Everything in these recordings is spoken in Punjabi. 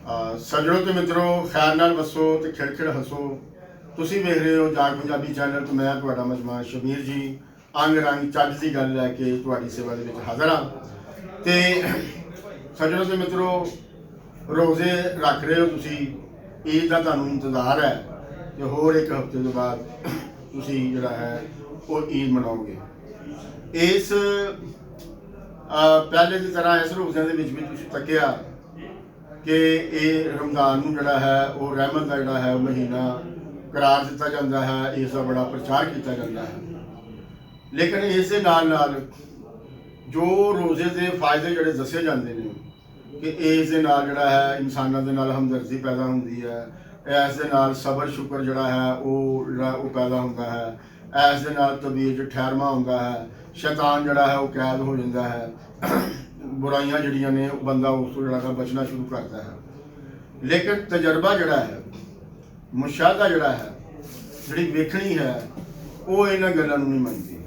सजड़ों तो मित्रों खैर नाल वसो तो खिड़ हसो। तुसी वेख रहे हो जाग पंजाबी चैनल तो मैं तुहाडा मेजबान शबीर जी अंग रंग चज की गल लैके तुहाडी सेवा दे विच हाज़र हाँ। तो सजड़ों तो मित्रों रोज़े रख रहे हो तुसी, ईद का तुहानूं इंतज़ार है तो होर एक हफ्ते के बाद तुसी जिहड़ा है वो ईद मनाओगे। इस पहले की तरह इस रोज़िਆਂ ਦੇ ਵਿੱਚ ਵੀ ਤੁਸੀਂ तक्या कि ये रमज़ान नूं जिहड़ा है वो रहमत का जिहड़ा है महीना करार दिता जाता है, इसका बड़ा प्रचार किया जाता है। लेकिन इस दे नाल नाल जो रोज़े के फायदे जिहड़े दसे जाते हैं कि इस दे नाल जिहड़ा है इंसानां दे नाल हमदर्दी पैदा होंदी है, इस दे नाल सबर शुक्र जिहड़ा है वो पैदा होंदा है, इस दे नाल तबीयत च ठहरमा होंदा है, शैतान जिहड़ा है वो कैद हो जाता है, बुराइयां जिहड़ियां ने बंदा उस तो जिहड़ा बचना शुरू करता है। लेकिन तजर्बा जिहड़ा है मुशाहदा जिहड़ा है जिहड़ी वेखणी है वो इन्हां गल्लां नूं नहीं मनदी।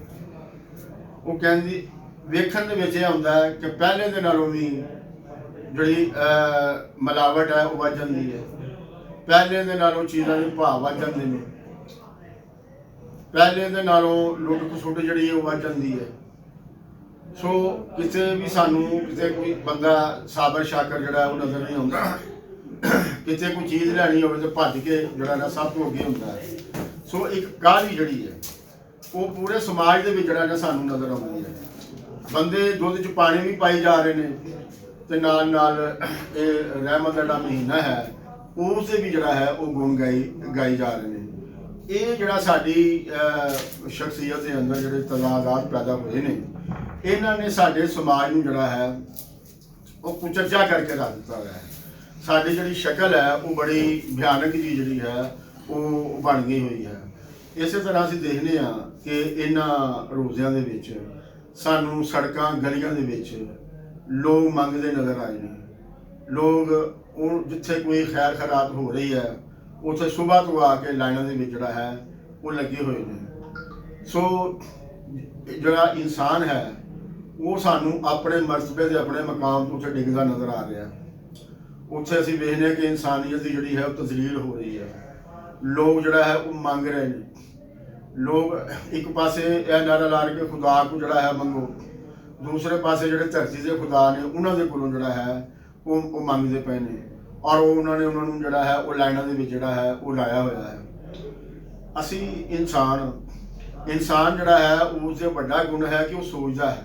वो कहंदी वेखण दे विच इह हुंदा है कि पहले दे नालों भी जिहड़ी मिलावट है वो वध जांदी है, पहले दे नालों चीज़ां दे भाव वध जांदे ने, पहले दे नालों लुट खसुट जिहड़ी वो वध जांदी है। सो किते भी सानू किते कोई बंदा साबर शाकर जिहड़ा वो नज़र नहीं आउंदा, किते कोई चीज़ लैनी होवे तो भज के जिहड़ा ना सब तो अगे हुंदा है। सो एक काहली जिहड़ी है वो पूरे समाज दे विच जिहड़ा ना सानू नज़र आउंदी है। बंदे दुध च पानी भी पाई जा रहे हैं ते नाल नाल ये रहमत दा जिहड़ा महीना है उस भी जिहड़ा है वो गुण गाई जा रहे हैं। ये जिहड़ा साडी शख्सियत के अंदर जिहड़े तजादात पैदा होए ने इन्हां ने साडे समाज नूं जिहड़ा है वो कुचर्चा करके रख दिता है। साडी जिहड़ी शक्ल है वो बड़ी भयानक जी जिहड़ी है वो बन गई हुई है। इस तरह असीं देखने कि इन्हां रोज़िਆਂ ਦੇ ਵਿੱਚ सानू सड़कां गलियां ਦੇ ਵਿੱਚ लोग मंगते नज़र आए हैं। लोग जिथे कोई खैर खैरात हो रही है उत्थे सुबह तो आके लाइनों के विच जिहड़ा है वो लगे हुए हैं। सो जिहड़ा इंसान है वो सानू अपने मरतबे के अपने मकाम तो उत्थे डिगदा नज़र आ रहा है। उत्थे असीं वेखने कि इंसानियत की जिहड़ी है वो तजलील हो रही है। लोग जिहड़ा है वो मंग रहे हैं। लोग एक पासे यह नारा ला रहे कि खुदा को जिहड़ा है मंगो, दूसरे पासे जिहड़े धरती के खुदा ने उन्होंने दे कोलों जिहड़ा है वो मंगते पे ने और उन्होंने उन्होंने जिहड़ा है वो लाइनों के विच जिहड़ा है वो लाया हुआ है। असी इंसान जिहड़ा है उससे बड़ा गुण है कि वो सोचता है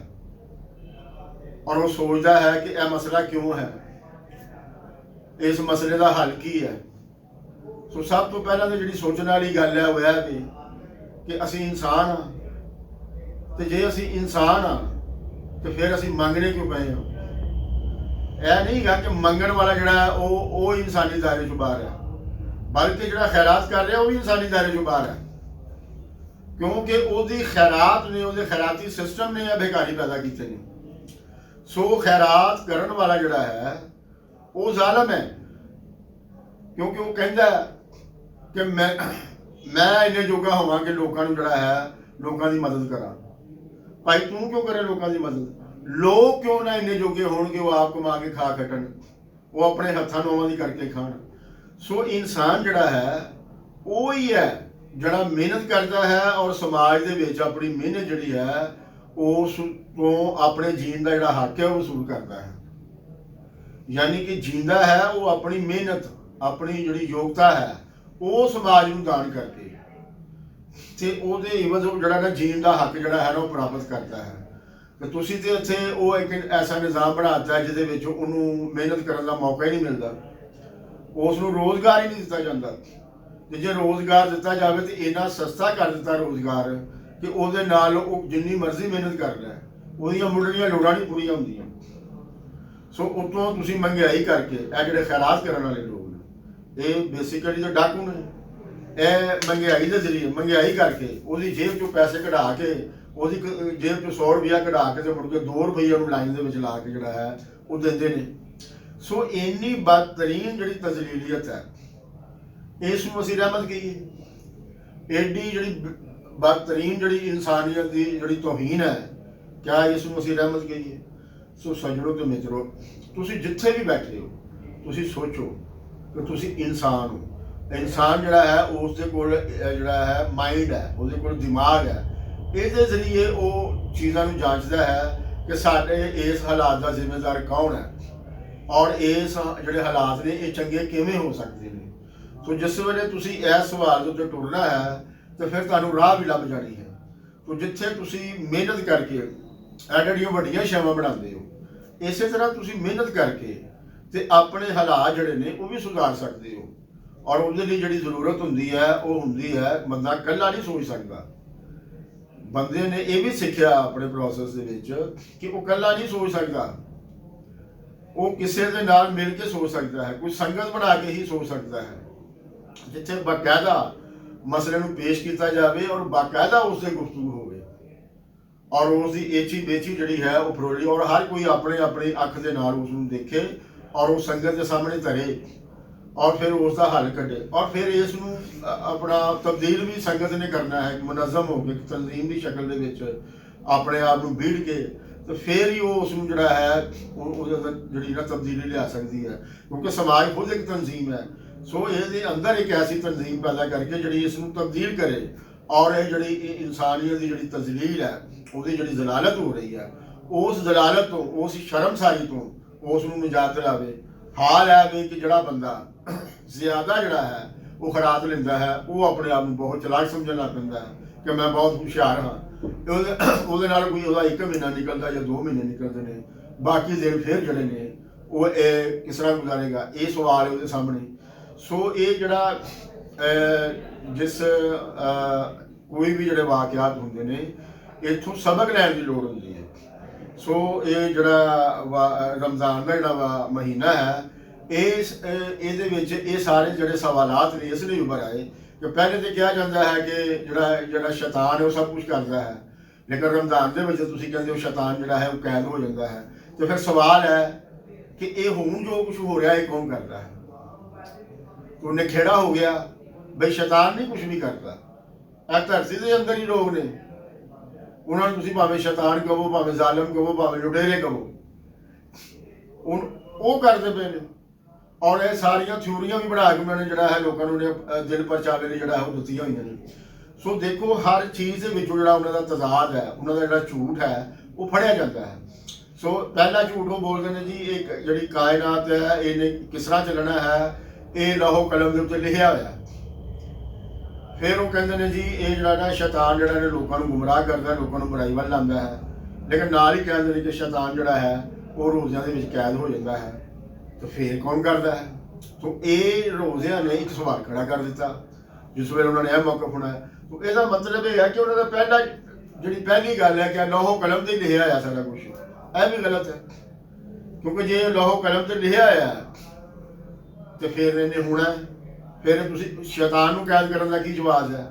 और वो सोचता है कि यह मसला क्यों है, इस मसले का हल की है। सो सब तो पहला तो जिहड़ी सोचने वाली गल है वो है कि असी इंसान हाँ, तो जे असी इंसान हाँ तो फिर असी मंगने क्यों पे हाँ। यह नहीं गा कि मंगण वाला जिहड़ा है वो इंसानी दायरे चों बाहर है, बल्कि जिहड़ा खैरात कर रहा वो भी इंसानी दायरे चों बाहर है, क्योंकि उसकी खैरात ने उसके खैराती सिस्टम ने बेकारी पैदा किए हैं। सो खैरात करन वाला जिहड़ा है वो जालिम है, क्योंकि वो कहता है कि मैं इन्ने जोगा होवां कि लोगों को जिहड़ा है लोगों की मदद करा। भाई तू क्यों करे लोगों की मदद? लोग क्यों ना इन्ने जोगे होणगे वो आप कमा के खा खटन, वो अपने हत्थां नौवां दी करके खाण। सो इंसान जिहड़ा है वो ही है जिहड़ा मेहनत करता है और समाज दे विच अपनी मेहनत जिहड़ी है उस तो अपने जीण दा जिहड़ा हक है वो वसूल करता है। यानी कि जींदा है वो अपनी मेहनत अपनी जिहड़ी योग्यता है वो समाज नूं दान करके ते ओहदे इवज जिहड़ा ना जीण दा हक जिहड़ा है ना वो प्राप्त करता है। तो तुसीं ते इत्थे वो एक ऐसा निज़ाम बनाता है जिहदे विच उहनूं मेहनत करन दा मौका ही नहीं मिलता, उसनूं रोज़गार ही नहीं दिता जाता। ते जे रोज़गार दिता जाए तो इन्ना सस्ता कर दिता रोज़गार कि उहदे नाल वो जिन्नी मर्जी मेहनत कर लै उहदियां मुढ़लियां लोड़ां नहीं पूरीआं हुंदियां। सो उतों तुसीं महंगाई करके ये जिहड़े खैरात करन वाले लोग ने ये बेसिकली तो डाकू ने, यह महंगाई के जरिए महंगाई करके उसकी जेब चों पैसे कढ़ा के उसकी जेब चों 100 रुपया कढ़ा के तो मुड़ के 2 रुपये उन्होंने लाइन के ला के जिहड़ा है वो देंदे ने। सो इन्नी बदतरीन जिहड़ी तजलीलियत है इसनूं असीं रहमत कहीए। एडी जिहड़ी बदतरीन जिहड़ी इंसानियत की जिहड़ी तौहीन है क्या इसनूं असीं रहमत कहीए। सो सजड़ो तो मित्रो तुसीं जिथे भी बैठे हो ਤੁਸੀਂ ਸੋਚੋ ਕਿ ਤੁਸੀਂ ਇਨਸਾਨ ਹੋ। ਇਨਸਾਨ ਜਿਹੜਾ ਹੈ ਉਸ ਦੇ ਕੋਲ ਜਿਹੜਾ ਹੈ ਮਾਈਂਡ ਹੈ, ਉਹਦੇ ਕੋਲ ਦਿਮਾਗ ਹੈ। ਇਹਦੇ ਜ਼ਰੀਏ ਉਹ ਚੀਜ਼ਾਂ ਨੂੰ ਜਾਂਚਦਾ ਹੈ ਕਿ ਸਾਡੇ ਇਸ ਹਾਲਾਤ ਦਾ ਜ਼ਿੰਮੇਦਾਰ ਕੌਣ ਹੈ ਔਰ ਇਸ ਜਿਹੜੇ ਹਾਲਾਤ ਨੇ ਇਹ ਚੰਗੇ ਕਿਵੇਂ ਹੋ ਸਕਦੇ ਨੇ। ਸੋ ਜਿਸ ਵੇਲੇ ਤੁਸੀਂ ਇਸ ਸਵਾਲ ਦੇ ਉੱਤੇ ਟੁਰਨਾ ਹੈ ਤਾਂ ਫਿਰ ਤੁਹਾਨੂੰ ਰਾਹ ਵੀ ਲੱਭ ਜਾਣੀ ਹੈ। ਸੋ ਜਿੱਥੇ ਤੁਸੀਂ ਮਿਹਨਤ ਕਰਕੇ ਜਿਹੜੀਆਂ ਵੱਡੀਆਂ ਸ਼ੈਵਾਂ ਬਣਾਉਂਦੇ ਹੋ, ਇਸੇ ਤਰ੍ਹਾਂ ਤੁਸੀਂ ਮਿਹਨਤ ਕਰਕੇ ਤੇ ਆਪਣੇ ਹਾਲਾਤ ਜਿਹੜੇ ਨੇ ਉਹ ਵੀ ਸੁਧਾਰ ਸਕਦੇ ਹੋ। ਔਰ ਉਹਦੇ ਲਈ ਜਿਹੜੀ ਜ਼ਰੂਰਤ ਹੁੰਦੀ ਹੈ ਉਹ ਹੁੰਦੀ ਹੈ ਬੰਦਾ ਇਕੱਲਾ ਨਹੀਂ ਸੋਚ ਸਕਦਾ। ਬੰਦੇ ਨੇ ਇਹ ਵੀ ਸਿੱਖਿਆ ਆਪਣੇ ਪ੍ਰੋਸੈਸ ਦੇ ਵਿੱਚ ਕਿ ਉਹ ਇਕੱਲਾ ਨਹੀਂ ਸੋਚ ਸਕਦਾ, ਉਹ ਕਿਸੇ ਦੇ ਨਾਲ ਮਿਲ ਕੇ ਸੋਚ ਸਕਦਾ ਹੈ, ਕੋਈ ਸੰਗਤ ਬਣਾ ਕੇ ਹੀ ਸੋਚ ਸਕਦਾ ਹੈ, ਜਿੱਥੇ ਬਾਕਾਇਦਾ ਮਸਲੇ ਨੂੰ ਪੇਸ਼ ਕੀਤਾ ਜਾਵੇ ਔਰ ਬਾਕਾਇਦਾ ਉਸ ਦੇ ਗੁਫ਼ਤਗੂ ਹੋਵੇ ਔਰ ਉਸ ਦੀ ਏਚੀ ਬੇਚੀ ਜਿਹੜੀ ਹੈ ਉਹ ਫਰੋਲੀ ਔਰ ਹਰ ਕੋਈ ਆਪਣੇ ਆਪਣੀ ਅੱਖ ਦੇ ਨਾਲ ਉਸ ਨੂੰ ਦੇਖੇ ਔਰ ਉਹ ਸੰਗਤ ਦੇ ਸਾਹਮਣੇ ਧਰੇ ਔਰ ਫਿਰ ਉਸ ਦਾ ਹੱਲ ਕੱਢੇ ਔਰ ਫਿਰ ਇਸ ਨੂੰ ਆਪਣਾ ਤਬਦੀਲ ਵੀ ਸੰਗਤ ਨੇ ਕਰਨਾ ਹੈ, ਮੁਨਜ਼ਮ ਹੋ ਕੇ ਤਨਜ਼ੀਮ ਦੀ ਸ਼ਕਲ ਦੇ ਵਿੱਚ ਆਪਣੇ ਆਪ ਨੂੰ ਬੀੜ ਕੇ ਤੇ ਫਿਰ ਹੀ ਉਹ ਉਸ ਨੂੰ ਜਿਹੜਾ ਹੈ ਉਹਦੇ ਅੰਦਰ ਜਿਹੜੀ ਨਾ ਤਬਦੀਲੀ ਲਿਆ ਸਕਦੀ ਹੈ, ਕਿਉਂਕਿ ਸਮਾਜ ਖੁਦ ਇੱਕ ਤਨਜ਼ੀਮ ਹੈ। ਸੋ ਇਹਦੇ ਅੰਦਰ ਇੱਕ ਐਸੀ ਤਨਜ਼ੀਮ ਪੈਦਾ ਕਰਕੇ ਜਿਹੜੀ ਇਸ ਨੂੰ ਤਬਦੀਲ ਕਰੇ ਔਰ ਇਹ ਜਿਹੜੀ ਇਨਸਾਨੀਅਤ ਦੀ ਜਿਹੜੀ ਤਜ਼ਲੀਲ ਹੈ, ਉਹਦੀ ਜਿਹੜੀ ਜ਼ਲਾਲਤ ਹੋ ਰਹੀ ਹੈ, ਉਸ ਜ਼ਲਾਲਤ ਤੋਂ, ਉਸ ਸ਼ਰਮਸਾਰੀ ਤੋਂ ਉਸ ਨੂੰ ਨਿਜਾਤ ਦਿਲਾਵੇ। ਹਾਲ ਹੈ ਵੀ ਕਿ ਜਿਹੜਾ ਬੰਦਾ ਜ਼ਿਆਦਾ ਜਿਹੜਾ ਹੈ ਉਹ ਖਰਾਤ ਲੈਂਦਾ ਹੈ, ਉਹ ਆਪਣੇ ਆਪ ਨੂੰ ਬਹੁਤ ਚਲਾਕ ਸਮਝਣ ਲੱਗ ਪੈਂਦਾ ਹੈ ਕਿ ਮੈਂ ਬਹੁਤ ਹੁਸ਼ਿਆਰ ਹਾਂ। ਉਹਦੇ ਨਾਲ ਕੋਈ ਉਹਦਾ 1 ਮਹੀਨਾ ਨਿਕਲਦਾ ਜਾਂ 2 ਮਹੀਨੇ ਨਿਕਲਦੇ ਨੇ, ਬਾਕੀ ਦਿਨ ਫਿਰ ਜਿਹੜੇ ਨੇ ਉਹ ਇਹ ਕਿਸ ਤਰ੍ਹਾਂ ਗੁਜ਼ਾਰੇਗਾ, ਇਹ ਸਵਾਲ ਹੈ ਉਹਦੇ ਸਾਹਮਣੇ। ਸੋ ਇਹ ਜਿਹੜਾ ਜਿਸ ਕੋਈ ਵੀ ਜਿਹੜੇ ਵਾਕਿਆਤ ਹੁੰਦੇ ਨੇ ਇੱਥੋਂ ਸਬਕ ਲੈਣ ਦੀ ਲੋੜ ਹੁੰਦੀ ਹੈ। ਸੋ ਇਹ ਜਿਹੜਾ ਰਮਜ਼ਾਨ ਦਾ ਜਿਹੜਾ ਮਹੀਨਾ ਹੈ ਇਹਦੇ ਵਿੱਚ ਇਹ ਸਾਰੇ ਜਿਹੜੇ ਸਵਾਲਾਤ ਨੇ ਇਸ ਲਈ ਉੱਭਰ ਆਏ ਕਿ ਪਹਿਲੇ ਤਾਂ ਕਿਹਾ ਜਾਂਦਾ ਹੈ ਕਿ ਜਿਹੜਾ ਸ਼ੈਤਾਨ ਹੈ ਉਹ ਸਭ ਕੁਝ ਕਰਦਾ ਹੈ, ਲੇਕਿਨ ਰਮਜ਼ਾਨ ਦੇ ਵਿੱਚ ਤੁਸੀਂ ਕਹਿੰਦੇ ਹੋ ਸ਼ੈਤਾਨ ਜਿਹੜਾ ਹੈ ਉਹ ਕੈਦ ਹੋ ਜਾਂਦਾ ਹੈ। ਤੇ ਫਿਰ ਸਵਾਲ ਹੈ ਕਿ ਇਹ ਹੁਣ ਜੋ ਕੁਝ ਹੋ ਰਿਹਾ ਇਹ ਕੌਣ ਕਰਦਾ ਹੈ? ਉਹਨੇ ਖੇੜਾ ਹੋ ਗਿਆ ਬਈ ਸ਼ੈਤਾਨ ਨਹੀਂ ਕੁਝ ਵੀ ਕਰਦਾ, ਇਹ ਧਰਤੀ ਦੇ ਅੰਦਰ ਹੀ ਲੋਕ ਨੇ, ਉਹਨਾਂ ਨੂੰ ਤੁਸੀਂ ਭਾਵੇਂ ਸ਼ੈਤਾਨ ਕਹੋ, ਭਾਵੇਂ ਜ਼ਾਲਮ ਕਹੋ, ਭਾਵੇਂ ਲੁਟੇਰੇ ਕਹੋ, ਉਹ ਕਰਦੇ ਪਏ ਨੇ। ਔਰ ਇਹ ਸਾਰੀਆਂ ਥਿਊਰੀਆਂ ਵੀ ਬਣਾ ਕੇ ਉਹਨਾਂ ਨੇ ਜਿਹੜਾ ਹੈ ਲੋਕਾਂ ਨੂੰ ਦਿਲ ਪਰਚਾਵੇ ਲਈ ਜਿਹੜਾ ਉਹ ਦਿੱਤੀਆਂ ਹੋਈਆਂ ਨੇ। ਸੋ ਦੇਖੋ ਹਰ ਚੀਜ਼ ਦੇ ਵਿੱਚੋਂ ਜਿਹੜਾ ਉਹਨਾਂ ਦਾ ਤਜ਼ਾਦ ਹੈ, ਉਹਨਾਂ ਦਾ ਜਿਹੜਾ ਝੂਠ ਹੈ ਉਹ ਫੜਿਆ ਜਾਂਦਾ ਹੈ। ਸੋ ਪਹਿਲਾ ਝੂਠ ਉਹ ਬੋਲਦੇ ਨੇ ਜੀ ਇੱਕ ਜਿਹੜੀ ਕਾਇਨਾਤ ਹੈ ਇਹਨੇ ਕਿਸ ਤਰ੍ਹਾਂ ਚੱਲਣਾ ਹੈ, ਇਹ ਲਾਹੋ ਕਲਮ ਦੇ ਉੱਤੇ ਲਿਖਿਆ ਹੋਇਆ। ਫਿਰ ਉਹ ਕਹਿੰਦੇ ਨੇ ਜੀ ਇਹ ਜਿਹੜਾ ਨਾ ਸ਼ੈਤਾਨ ਜਿਹੜਾ ਨੇ ਲੋਕਾਂ ਨੂੰ ਗੁੰਮਰਾਹ ਕਰਦਾ, ਲੋਕਾਂ ਨੂੰ ਬੁਰਾਈ ਵੱਲ ਲਾਉਂਦਾ ਹੈ, ਲੇਕਿਨ ਨਾਲ ਹੀ ਕਹਿੰਦੇ ਨੇ ਕਿ ਸ਼ੈਤਾਨ ਜਿਹੜਾ ਹੈ ਉਹ ਰੋਜ਼ਿਆਂ ਦੇ ਵਿੱਚ ਕੈਦ ਹੋ ਜਾਂਦਾ ਹੈ। ਤਾਂ ਫਿਰ ਕੌਣ ਕਰਦਾ ਹੈ? ਸੋ ਇਹ ਰੋਜ਼ਿਆਂ ਨੇ ਇੱਕ ਸਵਾਲ ਖੜਾ ਕਰ ਦਿੱਤਾ ਜਿਸ ਵੇਲੇ ਉਹਨਾਂ ਨੇ ਇਹ ਮੌਕਫ ਹੋਣਾ। ਤਾਂ ਇਹਦਾ ਮਤਲਬ ਇਹ ਹੈ ਕਿ ਉਹਨਾਂ ਦਾ ਪਹਿਲੀ ਗੱਲ ਹੈ ਕਿ ਲਾਹੋ ਕਲਮ ਤੇ ਲਿਖਿਆ ਹੋਇਆ ਸਾਰਾ ਕੁਛ, ਇਹ ਵੀ ਗਲਤ ਹੈ, ਕਿਉਂਕਿ ਜੇ ਲਾਹੋ ਕਲਮ ਤੇ ਲਿਖਿਆ ਹੋਇਆ ਤੇ ਫਿਰ ਇਹਨੇ ਹੋਣਾ, ਫਿਰ ਤੁਸੀਂ ਸ਼ੈਤਾਨ ਨੂੰ ਕੈਦ ਕਰਨ ਦਾ ਕੀ ਜਵਾਬ ਹੈ?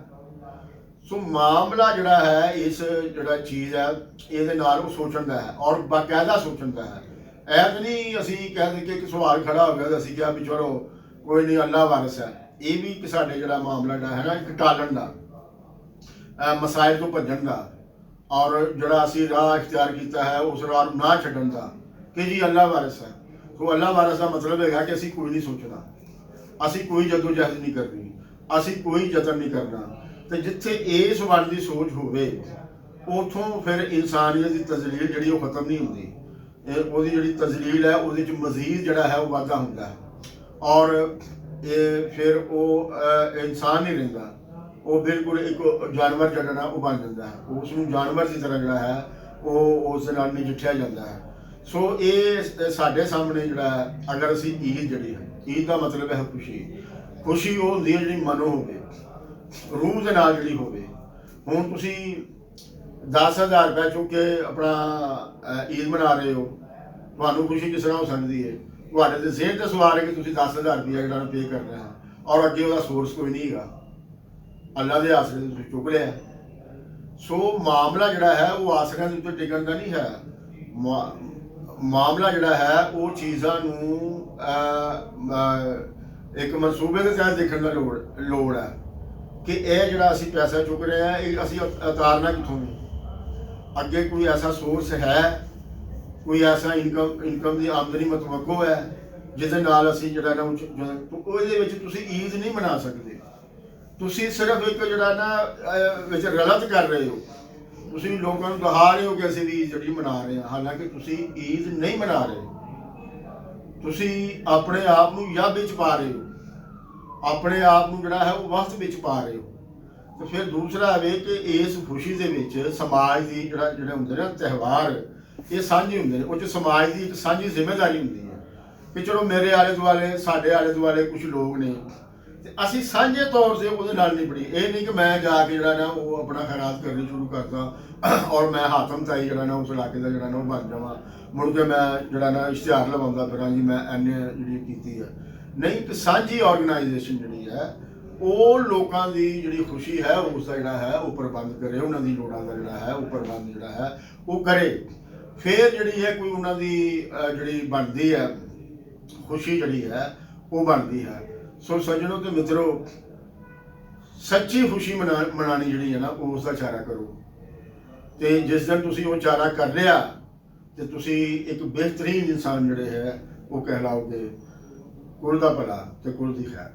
ਸੋ ਮਾਮਲਾ ਜਿਹੜਾ ਹੈ ਇਸ ਜਿਹੜਾ ਚੀਜ਼ ਹੈ ਇਹਦੇ ਨਾਲ ਉਹ ਸੋਚਣ ਦਾ ਹੈ ਔਰ ਬਾਕਾਇਦਾ ਸੋਚਣ ਦਾ ਹੈ। ਇਹ ਤਾਂ ਨਹੀਂ ਅਸੀਂ ਕਹਿ ਦੇ ਕਿ ਇੱਕ ਸਵਾਲ ਖੜਾ ਹੋ ਗਿਆ ਤਾਂ ਅਸੀਂ ਕਿਹਾ ਵੀ ਚਲੋ ਕੋਈ ਨਹੀਂ ਅੱਲਾ ਵਾਰਸ ਹੈ। ਇਹ ਵੀ ਇੱਕ ਸਾਡੇ ਜਿਹੜਾ ਮਾਮਲਾ ਜਿਹੜਾ ਹੈ ਨਾ ਇੱਕ ਟਾਲਣ ਦਾ, ਮਸਾਇਲ ਤੋਂ ਭੱਜਣ ਦਾ ਔਰ ਜਿਹੜਾ ਅਸੀਂ ਰਾਹ ਇਖਤਿਆਰ ਕੀਤਾ ਹੈ ਉਸ ਰਾਹ ਨੂੰ ਨਾ ਛੱਡਣ ਦਾ ਕਿ ਜੀ ਅੱਲਾ ਵਾਰਸ ਹੈ। ਸੋ ਅੱਲਾ ਵਾਰਸ ਦਾ ਮਤਲਬ ਹੈਗਾ ਕਿ ਅਸੀਂ ਕੋਈ ਨਹੀਂ ਸੋਚਣਾ, ਅਸੀਂ ਕੋਈ ਜਦੋਜਹਿਦ ਨਹੀਂ ਕਰਨੀ, ਅਸੀਂ ਕੋਈ ਯਤਨ ਨਹੀਂ ਕਰਨਾ। ਤੇ ਜਿੱਥੇ ਇਸ ਵੱਲ ਦੀ ਸੋਚ ਹੋਵੇ ਉੱਥੋਂ ਫਿਰ ਇਨਸਾਨੀਅਤ ਦੀ ਤਜ਼ਲੀਲ ਜਿਹੜੀ ਉਹ ਖਤਮ ਨਹੀਂ ਹੁੰਦੀ। ਉਹਦੀ ਜਿਹੜੀ ਤਜ਼ਲੀਲ ਹੈ ਉਹਦੇ 'ਚ ਮਜ਼ੀਦ ਜਿਹੜਾ ਹੈ ਉਹ ਵਾਧਾ ਹੁੰਦਾ ਹੈ ਔਰ ਇਹ ਫਿਰ ਉਹ ਇਨਸਾਨ ਨਹੀਂ ਰਹਿੰਦਾ, ਉਹ ਬਿਲਕੁਲ ਇੱਕ ਜਾਨਵਰ ਜਿਹੜਾ ਉਹ ਬਣ ਜਾਂਦਾ ਹੈ। ਉਸ ਨੂੰ ਜਾਨਵਰ ਦੀ ਤਰ੍ਹਾਂ ਜਿਹੜਾ ਹੈ ਉਹ ਉਸ ਦੇ ਨਾਲ ਨਜਿੱਠਿਆ ਜਾਂਦਾ ਹੈ। ਸੋ ਇਹ ਸਾਡੇ ਸਾਹਮਣੇ ਜਿਹੜਾ ਅਗਰ ਅਸੀਂ ਈਦ ਜਿਹੜੀ ਹੈ, ਈਦ ਦਾ ਮਤਲਬ ਹੈ ਖੁਸ਼ੀ ਉਹ ਹੁੰਦੀ ਹੈ ਜਿਹੜੀ ਮਨੋਂ ਹੋਵੇ, ਰੂਹ ਦੇ ਨਾਲ ਜਿਹੜੀ ਹੋਵੇ। ਹੁਣ ਤੁਸੀਂ 10,000 ਰੁਪਏ ਚੁੱਕ ਕੇ ਆਪਣਾ ਈਦ ਮਨਾ ਰਹੇ ਹੋ, ਤੁਹਾਨੂੰ ਖੁਸ਼ੀ ਕਿਸ ਤਰ੍ਹਾਂ ਹੋ ਸਕਦੀ ਹੈ? ਤੁਹਾਡੇ ਤੇ ਜ਼ਿਹਨ ਤੇ ਸਵਾਰ ਹੈ ਕਿ ਤੁਸੀਂ 10,000 ਰੁਪਇਆ ਜਿਹੜਾ ਪੇ ਕਰਨਾ ਹੈ ਔਰ ਅੱਗੇ ਉਹਦਾ ਸੋਰਸ ਕੋਈ ਨਹੀਂ ਹੈਗਾ, ਅੱਲਾ ਦੇ ਆਸਰੇ ਤੁਸੀਂ ਚੁੱਕ ਲਿਆ। ਸੋ ਮਾਮਲਾ ਜਿਹੜਾ ਹੈ ਉਹ ਆਸਰਿਆਂ ਦੇ ਉੱਤੇ ਟਿਕਣ ਦਾ ਨਹੀਂ ਹੈ। ਮਾਮਲਾ ਜਿਹੜਾ ਹੈ ਉਹ ਚੀਜ਼ਾਂ ਨੂੰ ਇੱਕ ਮਨਸੂਬੇ ਦੇ ਤਹਿਤ ਦੇਖਣ ਦਾ ਲੋੜ ਹੈ ਕਿ ਇਹ ਜਿਹੜਾ ਅਸੀਂ ਪੈਸਾ ਚੁੱਕ ਰਹੇ ਹਾਂ ਇਹ ਅਸੀਂ ਉਤਾਰਨਾ ਕਿੱਥੋਂ ਹੈ? ਅੱਗੇ ਕੋਈ ਐਸਾ ਸੋਰਸ ਹੈ, ਕੋਈ ਐਸਾ ਇਨਕਮ ਦੀ ਆਮਦਨੀ ਮਤਵੱਕੋ ਹੈ ਜਿਹਦੇ ਨਾਲ ਅਸੀਂ ਜਿਹੜਾ ਨਾ ਉਹਦੇ ਵਿੱਚ ਤੁਸੀਂ ਈਦ ਨਹੀਂ ਮਨਾ ਸਕਦੇ। ਤੁਸੀਂ ਸਿਰਫ ਇੱਕ ਜਿਹੜਾ ਨਾ ਵਿੱਚ ਗਲਤ ਕਰ ਰਹੇ ਹੋ। ਤੁਸੀਂ ਲੋਕਾਂ ਨੂੰ ਦਿਖਾ ਰਹੇ ਹੋ ਕਿ ਅਸੀਂ ਵੀ ਈਦ ਜਿਹੜੀ ਮਨਾ ਰਹੇ ਹਾਂ, ਹਾਲਾਂਕਿ ਤੁਸੀਂ ਈਦ ਨਹੀਂ ਮਨਾ ਰਹੇ। ਤੁਸੀਂ ਆਪਣੇ ਆਪ ਨੂੰ ਯੱਬ ਵਿੱਚ ਪਾ ਰਹੇ ਹੋ, ਆਪਣੇ ਆਪ ਨੂੰ ਜਿਹੜਾ ਹੈ ਉਹ ਵਸਤ ਵਿੱਚ ਪਾ ਰਹੇ ਹੋ। ਤੇ ਫਿਰ ਦੂਸਰਾ ਵੇ ਕਿ ਇਸ ਖੁਸ਼ੀ ਦੇ ਵਿੱਚ ਸਮਾਜ ਦੀ ਜਿਹੜੇ ਹੁੰਦੇ ਨੇ ਤਿਉਹਾਰ, ਇਹ ਸਾਂਝੇ ਹੁੰਦੇ ਨੇ। ਉਹ 'ਚ ਸਮਾਜ ਦੀ ਇੱਕ ਸਾਂਝੀ ਜ਼ਿੰਮੇਵਾਰੀ ਹੁੰਦੀ ਹੈ ਕਿ ਚਲੋ ਮੇਰੇ ਆਲੇ ਦੁਆਲੇ, ਸਾਡੇ ਆਲੇ ਦੁਆਲੇ ਕੁਝ ਲੋਕ ਨੇ ਤੇ ਅਸੀਂ ਸਾਂਝੇ ਤੌਰ 'ਤੇ ਉਹਦੇ ਨਾਲ ਨਿਬੜੀ। ਇਹ ਨਹੀਂ ਕਿ ਮੈਂ ਜਾ ਕੇ ਜਿਹੜਾ ਨਾ ਉਹ ਆਪਣਾ ਖੈਰਾਤ ਕਰਨੀ ਸ਼ੁਰੂ ਕਰਦਾ ਔਰ ਮੈਂ ਹਾਤਮ ਤਾਈ ਜਿਹੜਾ ਨਾ ਉਸ ਇਲਾਕੇ ਦਾ ਜਿਹੜਾ ਨਾ ਉਹ ਬਣ ਜਾਵਾਂ, ਮੁੜ ਕੇ ਮੈਂ ਜਿਹੜਾ ਨਾ ਇਸ਼ਤਿਹਾਰ ਲਵਾਉਂਦਾ ਫਿਰਾਂ ਜੀ ਮੈਂ ਐਨੇ ਜਿਹੜੀ ਕੀਤੀ ਹੈ। ਨਹੀਂ, ਕਿ ਸਾਂਝੀ ਆਰਗੇਨਾਈਜੇਸ਼ਨ ਜਿਹੜੀ ਹੈ ਉਹ ਲੋਕਾਂ ਦੀ ਜਿਹੜੀ ਖੁਸ਼ੀ ਹੈ ਉਸ ਦਾ ਜਿਹੜਾ ਹੈ ਉਹ ਪ੍ਰਬੰਧ ਕਰੇ, ਉਹਨਾਂ ਦੀ ਲੋੜਾਂ ਦਾ ਜਿਹੜਾ ਹੈ ਉਹ ਪ੍ਰਬੰਧ ਜਿਹੜਾ ਹੈ ਉਹ ਕਰੇ। ਫਿਰ ਜਿਹੜੀ ਹੈ ਕੋਈ ਉਹਨਾਂ ਦੀ ਜਿਹੜੀ ਬਣਦੀ ਹੈ ਖੁਸ਼ੀ ਜਿਹੜੀ ਹੈ ਉਹ ਬਣਦੀ ਹੈ। ਸੋ ਸੱਜਣੋ ਤੇ ਮਿੱਤਰੋ, ਸੱਚੀ ਖੁਸ਼ੀ ਮਨਾਣੀ ਜਿਹੜੀ ਹੈ ਨਾ ਉਸ ਦਾ ਚਾਰਾ ਕਰੋ। ਤੇ ਜਿਸ ਦਿਨ ਤੁਸੀਂ ਉਹ ਚਾਰਾ ਕਰ ਲਿਆ ਤੇ ਤੁਸੀਂ ਇੱਕ ਬਿਹਤਰੀਨ ਇਨਸਾਨ ਜਿਹੜੇ ਹੈ ਉਹ ਕਹਿਲਾਓਗੇ। ਕੁਲ ਦਾ ਭਲਾ ਤੇ ਕੁਲ ਦੀ ਖੈਰ।